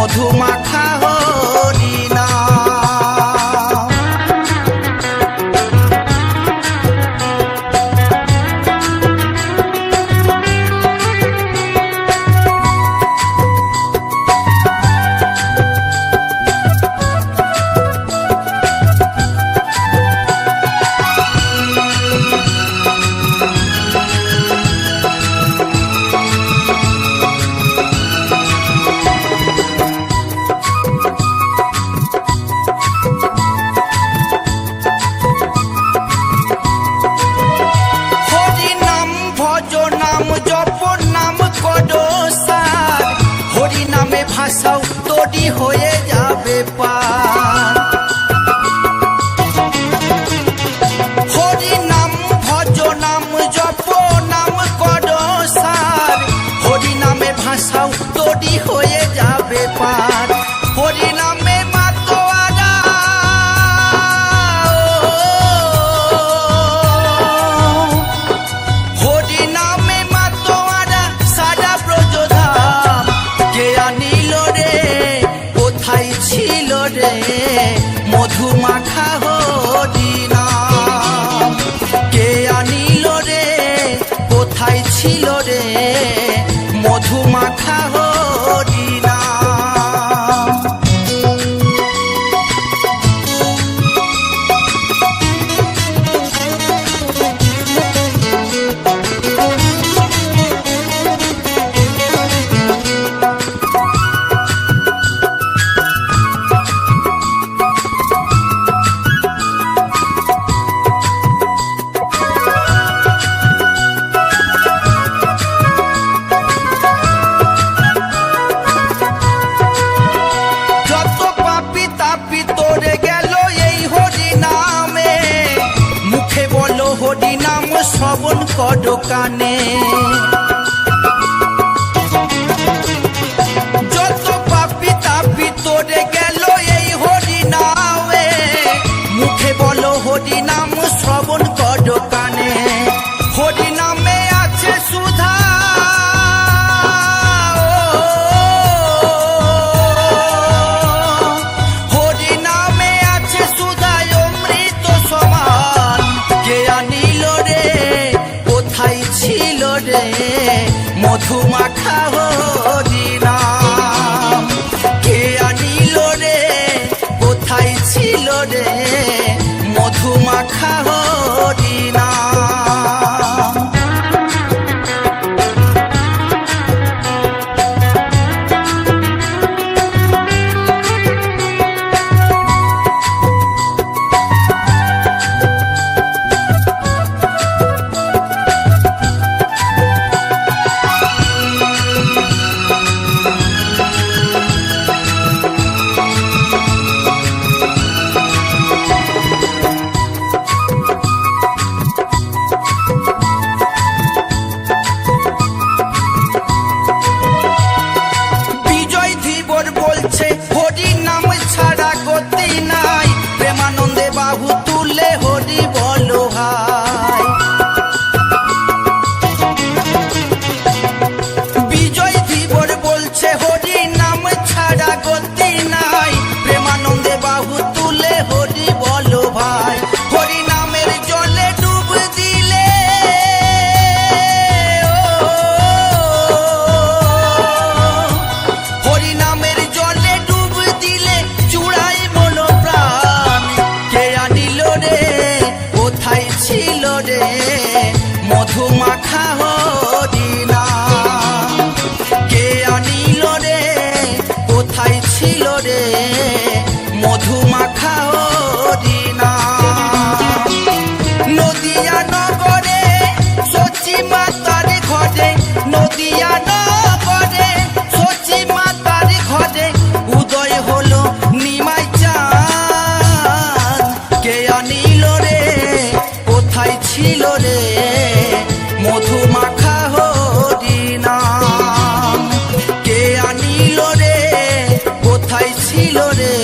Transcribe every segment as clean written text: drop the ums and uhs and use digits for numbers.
মধু মাখা হরিনাম। ভাষাও তৈরি হয়ে যাবে পার। হরি নাম ভজ নাম জপ নাম কর সার, হরি নামে ভাষাও তৈরি হয়ে যাবে পার। হরি নামে মাতোয়ারা হরি নামে মাতোয়ারা সারা ব্রজধাম। কে আনিল রে কোথায় ছিল রে মধু মাখা হরিনাম। কে আনিল রে কোথায় ছিল রে মধু মাখা হরিনাম। শ্রবণ কর কানে, যত পাপি তাপি তোরে গেল এই হরি নামে। মুখে বলো হরি নাম শ্রবণ কর কানে। হরি নামে আছে সুধা হরি নামে আছে সুধা অমৃত সমান। কে আনিল রে কোথায় ছিল রে মধু মাখা হরিনাম। কে আনিল রে কোথায় ছিল রে মধু মাখা হরিনাম। হরি নাম ছাড়া গতি নাই, প্রেমানন্দে বাহু তুলে হরি বলো ভাই। বিজয় ধীবর বলছে হরি নাম ছাড়া গতি নাই, প্রেমানন্দে বাহু তুলে হরি বলো ভাই। হরি নামের জলে ডুব দিলে হরি নামের জলে ডুব দিলে চূড়াই মন প্রাণ। কে আনিল রে কোথায় ছিল রে মধু মাখা হরিনাম। কে আনিল রে কোথায় ছিল রে মধু মাখা হরিনাম। নদিয়া নগরে সচি মাতার ঘরে, নদিয়া নগরে সচি মাতার ঘরে উদয় হলো নিমাই চাঁদ। কে আনিল রে কোথায় ছিল রে মধু মাখা হরিনাম। কে আনিল রে কোথায় ছিল রে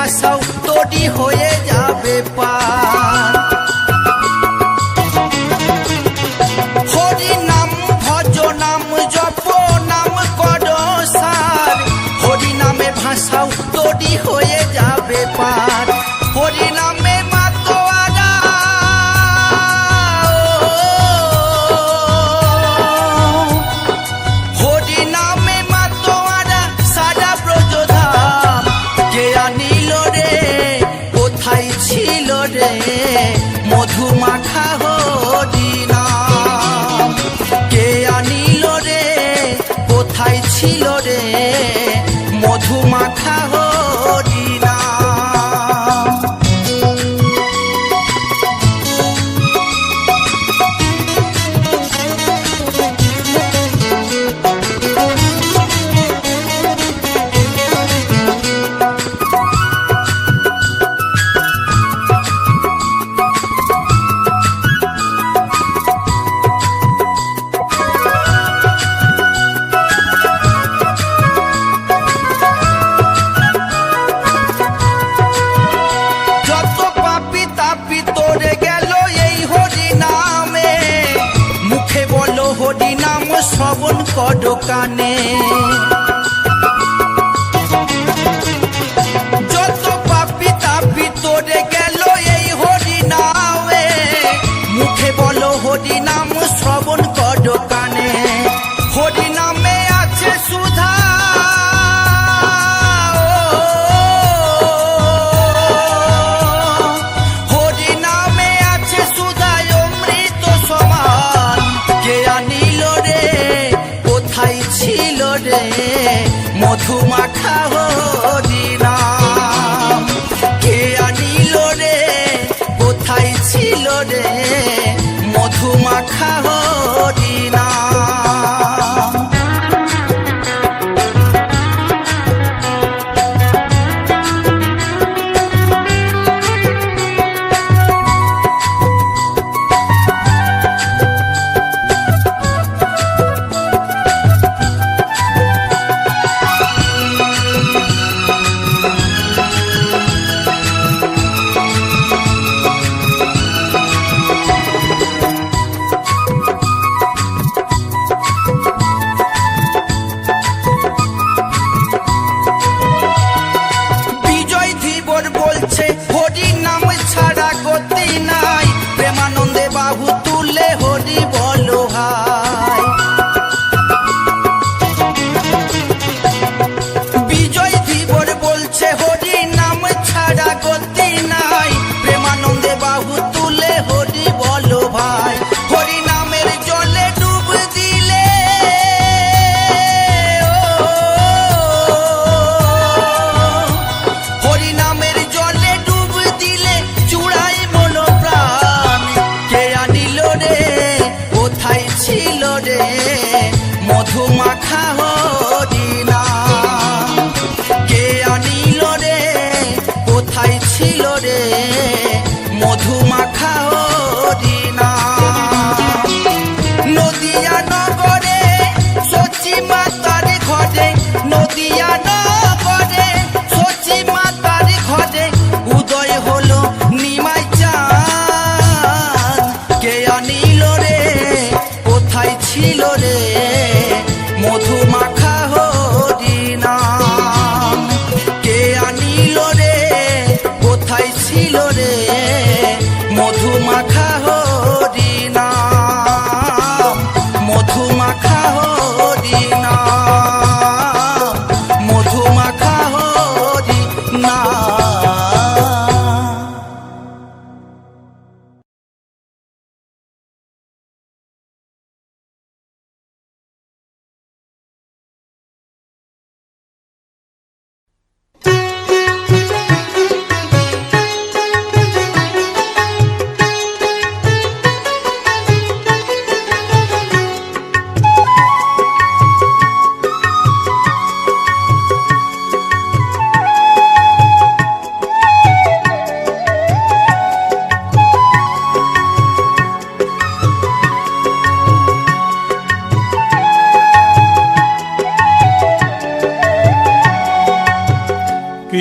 ভাষাও তৈরি হয়ে যাবে পার। হরি নাম ভজ নাম জপ নাম কর সার, হরি নামে ভাষাও তৈরি হয়ে যাবে পার। হরি নামে মাতোয়ারা হরি নামে মাতোয়ারা সারা ব্রজধাম, কে আনিল রে কোথায় ছিল রে মধু মাখা হরি নাম, কে আনিল রে কোথায় ছিল রে মধু মাখা হরি নাম। যত পাপি তাপি তোরে গেল এই হরি নামে, মুখে বলো হরি নাম শ্রবণ কর কানে। যত পাপি তাপি তোরে গেল এই হরি নামে, মুখে বলো হরি নাম শ্রবণ কর কানে। হরি নামে আছে সুধা হরি নামে আছে সুধায় অমৃত সমান, কে আনিল রে কোথায় ছিল রে মধু মাখা হরি নাম, কে আনিল রে কোথায় ছিল রে মধু মাখা হরি নাম।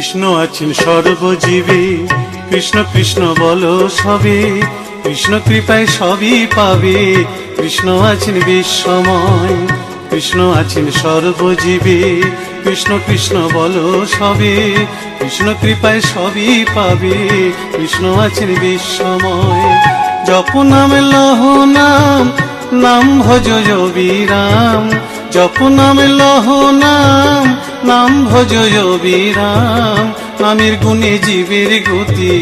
কৃষ্ণ আছেন সর্বজীবে, কৃষ্ণ কৃষ্ণ বলো সবে, কৃষ্ণ কৃপায় সবই পাবে। কৃষ্ণ আছেন বিশ্বময়, কৃষ্ণ আছেন সর্বজীবে, কৃষ্ণ কৃষ্ণ বলো সবে, কৃষ্ণ কৃপায় সবই পাবে। কৃষ্ণ আছেন বিশ্বময়। জপ নাম লহ নাম, নাম ভজ বিরাম। জপ নাম লহ নাম, নাম ভজ বিরাম। নামের গুণে জীবের গতি,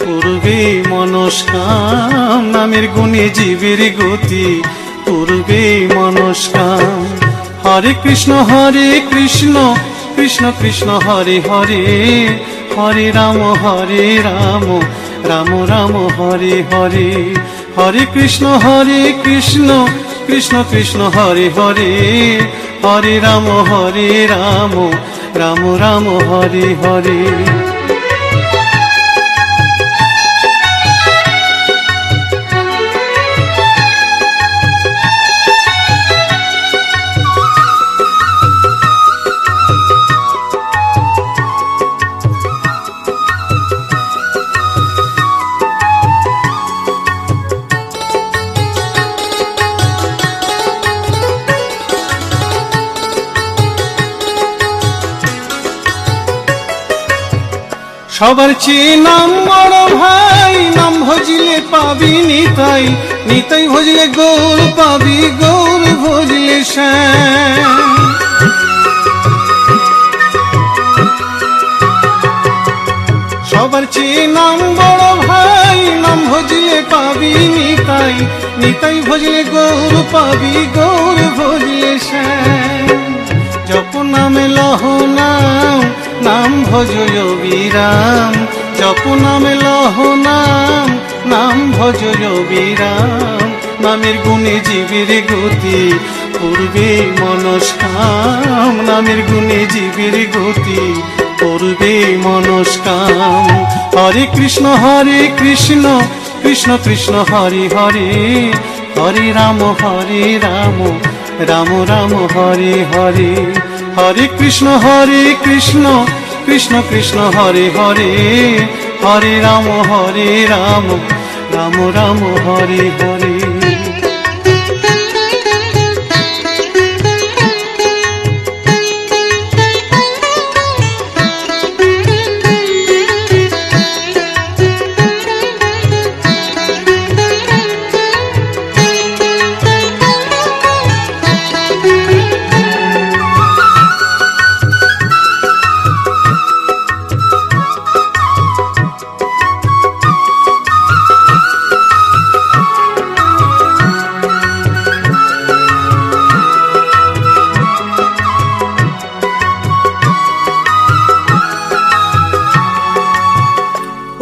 পূর্বে মনস্কাম। নামের গুণে জীবের গতি, পূর্বে মনস্কাম। হরে কৃষ্ণ কৃষ্ণ কৃষ্ণ হরে হরে, হরে রাম রাম রাম হরে হরে। হরে কৃষ্ণ কৃষ্ণ কৃষ্ণ হরে হরে, হরে রাম রাম রাম হরে হরে। সবার চেয়ে নাম বড় ভাই, নাম ভজিলে পাবি নিতাই, নিতাই ভজলে গৌর পাবি, গৌর ভজলে শ্যাম। সবার চেয়ে নাম বড় ভাই, নাম ভজিলে পাবি নিতাই, নিতাই ভজলে গৌর পাবি, গৌর ভজলে শ্যাম। জপ নামে লহ নাম, নাম ভজ বিরাম। জপ নামে লহ নাম, নাম ভজ বিরাম। নামের গুণে জীবের গতি, পূর্বে মনস্কাম। নামের গুণে জীবের গতি, পূর্বে মনস্কাম। হরে কৃষ্ণ কৃষ্ণ কৃষ্ণ হরে হরে, হরে রাম রাম রাম হরে হরে। হরে কৃষ্ণ কৃষ্ণ কৃষ্ণ হরে হরে, হরে রাম রাম রাম হরে হরে।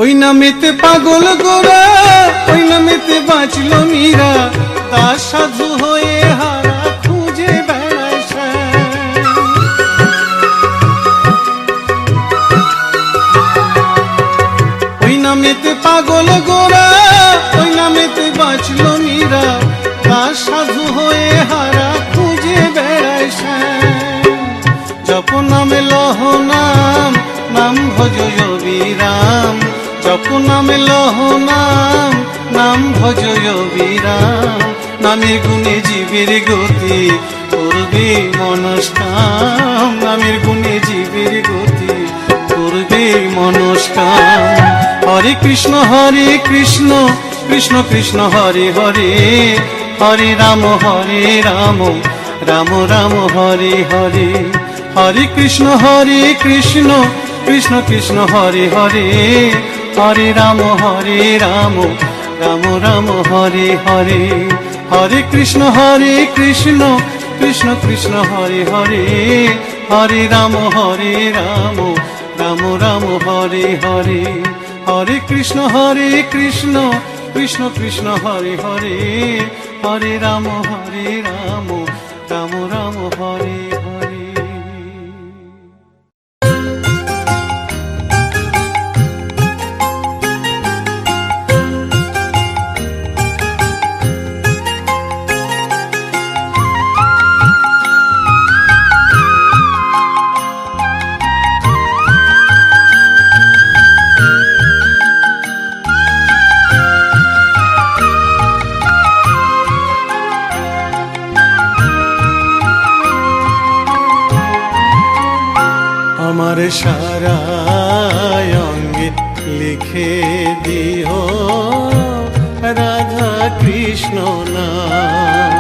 ওই নামেতে পাগল গোরা, ওই নামেতে বাঁচল মীরা, তার সাধু হয়ে হারা খুঁজে বেড়ায় শ্যাম। ওই নামেতে পাগল গোরা, ওই নামেতে বাঁচল মীরা, তার সাধু হয়ে হারা খুঁজে বেড়ায় শ্যাম। জপ নামে লহ নাম, নাম ভজ বিরাম। জপ নামে লহ নাম, নাম ভজ বিরাম। নামের গুণে জীবের গতি, পূর্বে মনস্কাম। নামের গুণে জীবের গতি, পূর্বে মনস্কাম। হরে কৃষ্ণ কৃষ্ণ কৃষ্ণ হরে হরে, হরে রাম রাম রাম হরে হরে। হরে কৃষ্ণ কৃষ্ণ কৃষ্ণ হরে হরে, হরে রাম রাম রাম হরে হরে। হরে কৃষ্ণ কৃষ্ণ কৃষ্ণ হরে হরে, হরে রাম রাম রাম হরে হরে। হরে কৃষ্ণ কৃষ্ণ কৃষ্ণ হরে হরে, হরে রাম রাম রাম হরে হরে। আমার সারা অঙ্গে লিখে দিও রাধা কৃষ্ণ নাম।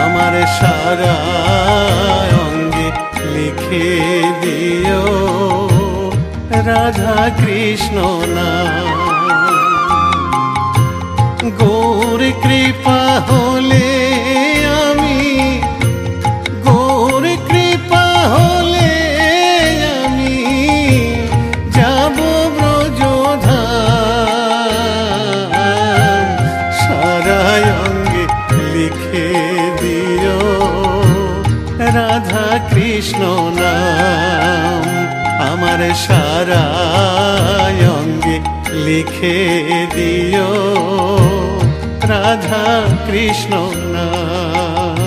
আমার সারা অঙ্গে লিখে দিও রাধা কৃষ্ণ নাম। গৌর কৃপা হলে আমি, গৌর কৃপা হলে আমি যাব ব্রজধাম। সারা অঙ্গে লিখে দিও রাধা কৃষ্ণ নাম। আমার সারা অঙ্গে লিখে দিও রাধা কৃষ্ণ নাম।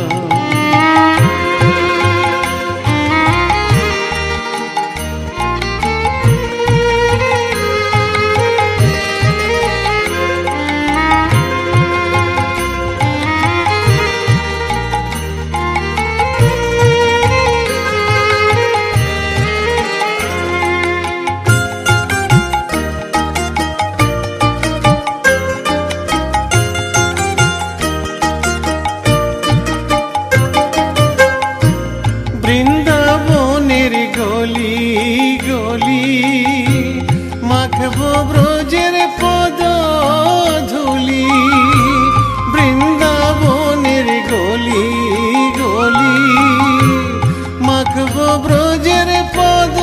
বৃন্দাবনের গলি গলি মাখবো ব্রজের পদ ধুলি। বৃন্দাবনের গলি গলি মাখবো ব্রজের পদ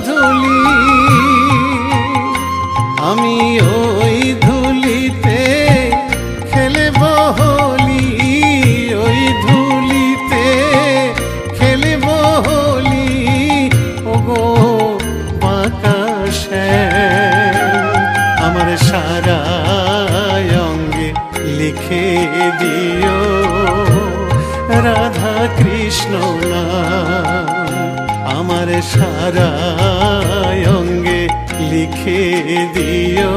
ধুলি। আমি ওই ধুলিতে খেলব হোলি, ওই ধুলিতে খেলব হোলি। ওগো বাঁকা শ্যাম, আমার সারা অঙ্গে লিখে দিও রাধা কৃষ্ণ নাম। আমার সারা অঙ্গে লিখে দিও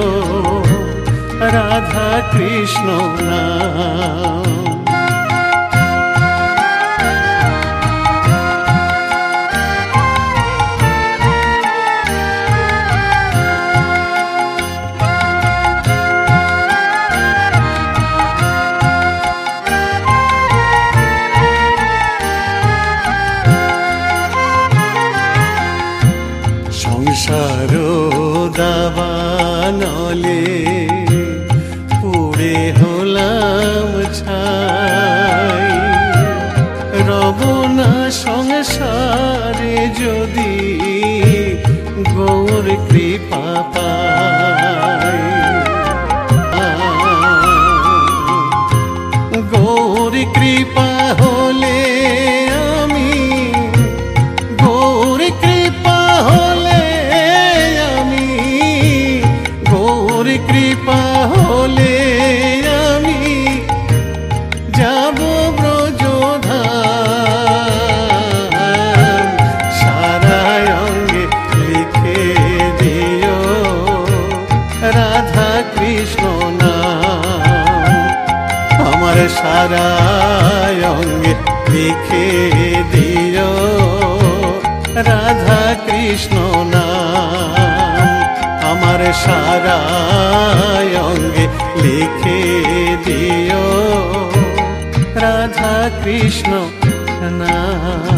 রাধা কৃষ্ণ নাম। সংসার দাবানলে পুড়ে হলাম ছাই। রব না সংসারে যদি গৌর কৃপা পাই। গৌর কৃপা হলে আমি, গৌর কৃপা হলে আমি, গৌর কৃপা হলে আমি যাব ব্রজধাম। সারা অঙ্গে লিখে দিও রাধা কৃষ্ণ নাম। আমার সারা অঙ্গে লিখে দিও রাধা কৃষ্ণ নাম। আমার সারা অঙ্গে লিখে দিও রাধা কৃষ্ণ নাম।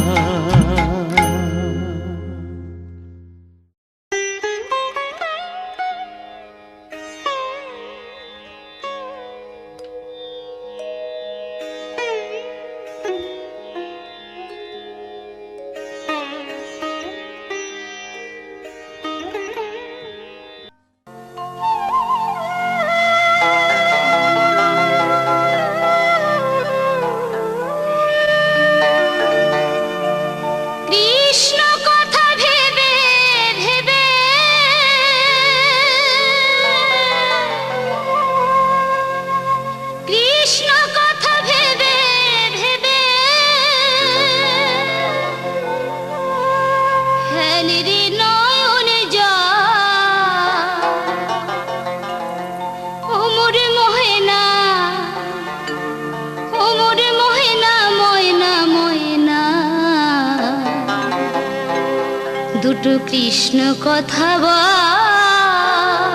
দুটো কৃষ্ণ কথা বল,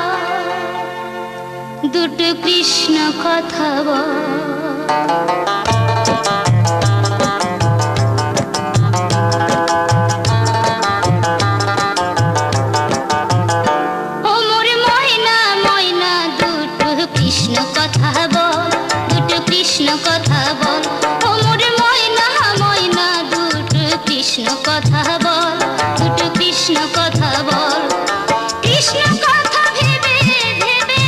দুটো কৃষ্ণ কথা বল। ও মোর ময়না ময়না দুটো কৃষ্ণ কথা বল, দুটো কৃষ্ণ কথা বল। ও মোর ময়না ময়না দুটো কৃষ্ণ কথা বল, দুটো কৃষ্ণ কথা বল। কৃষ্ণ কথা ভেবে ভেবে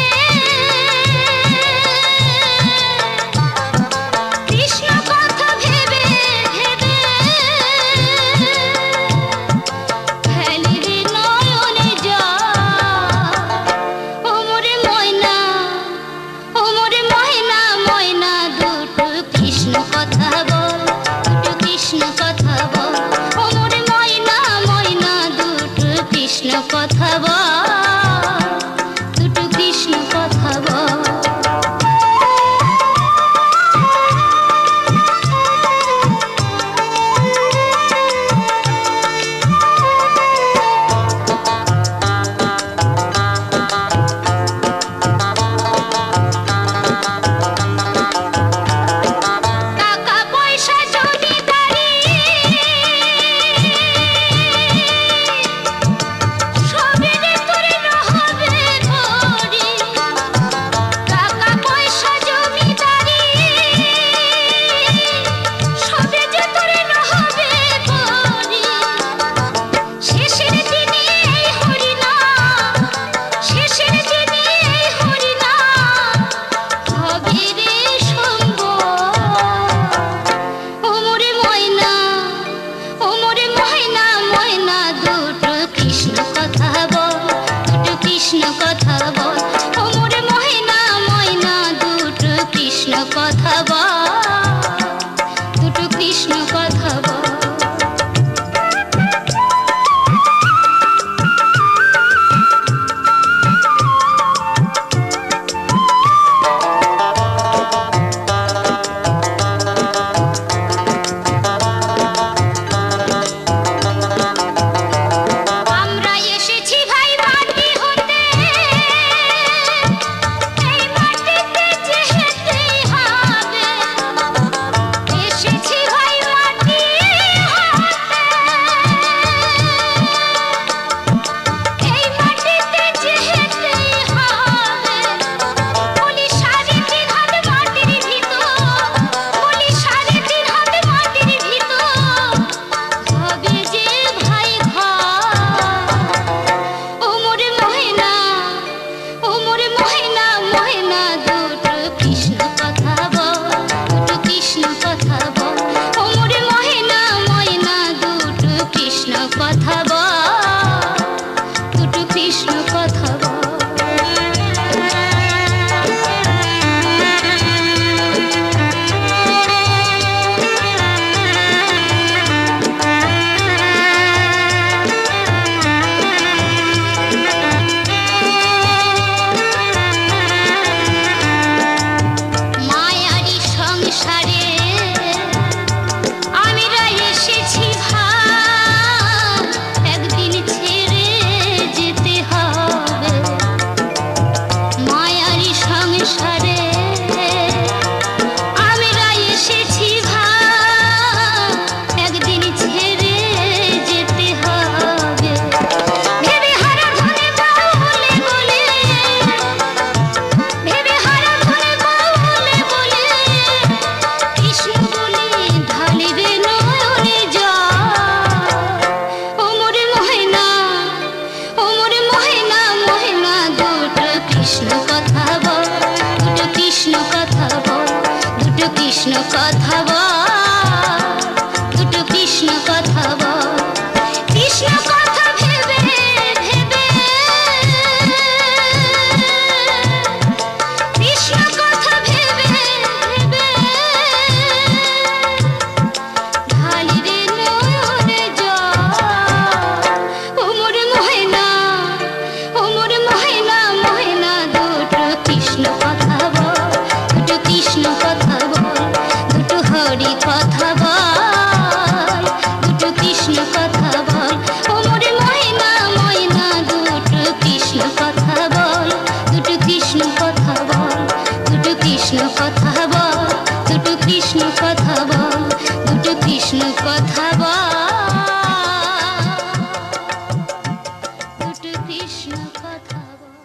দুটো কৃষ্ণ কথা বল।